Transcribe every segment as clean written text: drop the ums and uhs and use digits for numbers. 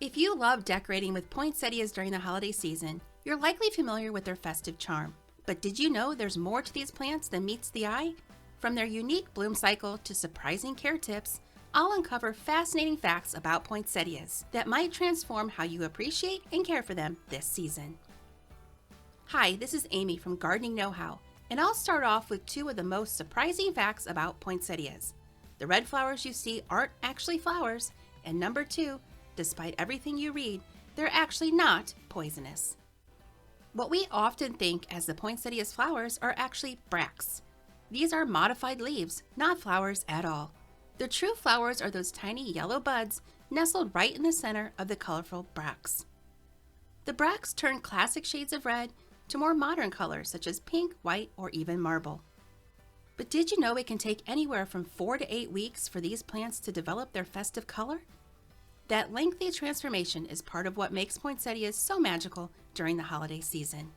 If you love decorating with poinsettias during the holiday season, you're likely familiar with their festive charm. But did you know there's more to these plants than meets the eye? From their unique bloom cycle to surprising care tips, I'll uncover fascinating facts about poinsettias that might transform how you appreciate and care for them this season. Hi, this is Amy from Gardening Know-How, and I'll start off with two of the most surprising facts about poinsettias. The red flowers you see aren't actually flowers, and number two, despite everything you read, they're actually not poisonous. What we often think as the poinsettia's flowers are actually bracts. These are modified leaves, not flowers at all. The true flowers are those tiny yellow buds nestled right in the center of the colorful bracts. The bracts turn classic shades of red to more modern colors such as pink, white, or even marble. But did you know it can take anywhere from 4 to 8 weeks for these plants to develop their festive color? That lengthy transformation is part of what makes poinsettias so magical during the holiday season.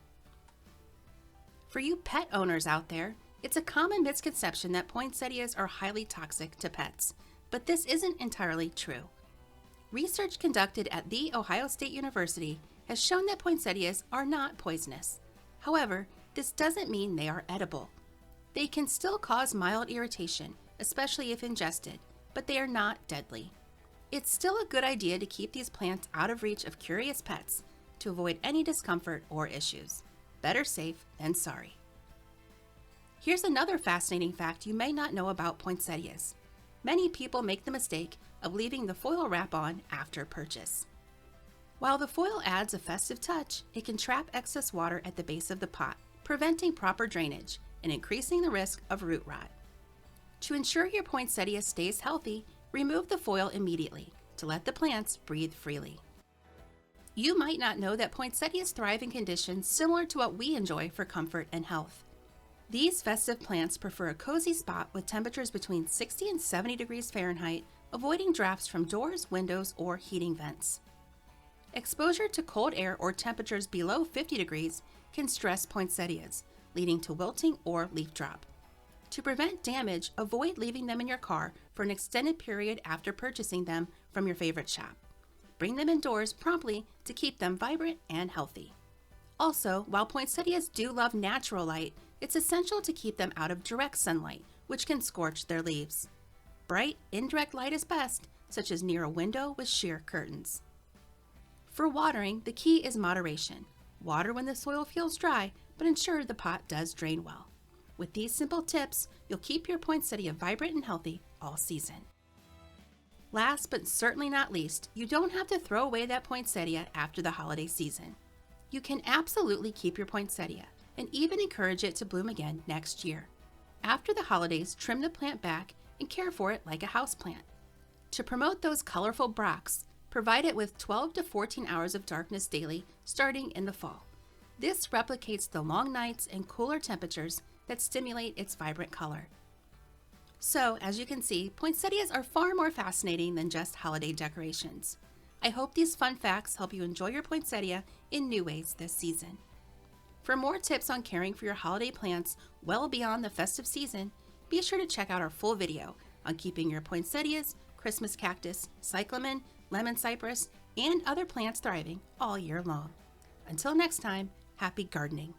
For you pet owners out there, it's a common misconception that poinsettias are highly toxic to pets, but this isn't entirely true. Research conducted at The Ohio State University has shown that poinsettias are not poisonous. However, this doesn't mean they are edible. They can still cause mild irritation, especially if ingested, but they are not deadly. It's still a good idea to keep these plants out of reach of curious pets to avoid any discomfort or issues. Better safe than sorry. Here's another fascinating fact you may not know about poinsettias. Many people make the mistake of leaving the foil wrap on after purchase. While the foil adds a festive touch, it can trap excess water at the base of the pot, preventing proper drainage and increasing the risk of root rot. To ensure your poinsettia stays healthy, remove the foil immediately to let the plants breathe freely. You might not know that poinsettias thrive in conditions similar to what we enjoy for comfort and health. These festive plants prefer a cozy spot with temperatures between 60 and 70 degrees Fahrenheit, avoiding drafts from doors, windows, or heating vents. Exposure to cold air or temperatures below 50 degrees can stress poinsettias, leading to wilting or leaf drop. To prevent damage, avoid leaving them in your car for an extended period after purchasing them from your favorite shop. Bring them indoors promptly to keep them vibrant and healthy. Also, while poinsettias do love natural light, it's essential to keep them out of direct sunlight, which can scorch their leaves. Bright, indirect light is best, such as near a window with sheer curtains. For watering, the key is moderation. Water when the soil feels dry, but ensure the pot does drain well. With these simple tips, you'll keep your poinsettia vibrant and healthy all season. Last but certainly not least, you don't have to throw away that poinsettia after the holiday season. You can absolutely keep your poinsettia and even encourage it to bloom again next year. After the holidays, trim the plant back and care for it like a houseplant. To promote those colorful bracts, provide it with 12 to 14 hours of darkness daily starting in the fall. This replicates the long nights and cooler temperatures that stimulate its vibrant color. So, as you can see, poinsettias are far more fascinating than just holiday decorations. I hope these fun facts help you enjoy your poinsettia in new ways this season. For more tips on caring for your holiday plants well beyond the festive season, be sure to check out our full video on keeping your poinsettias, Christmas cactus, cyclamen, lemon cypress, and other plants thriving all year long. Until next time, happy gardening.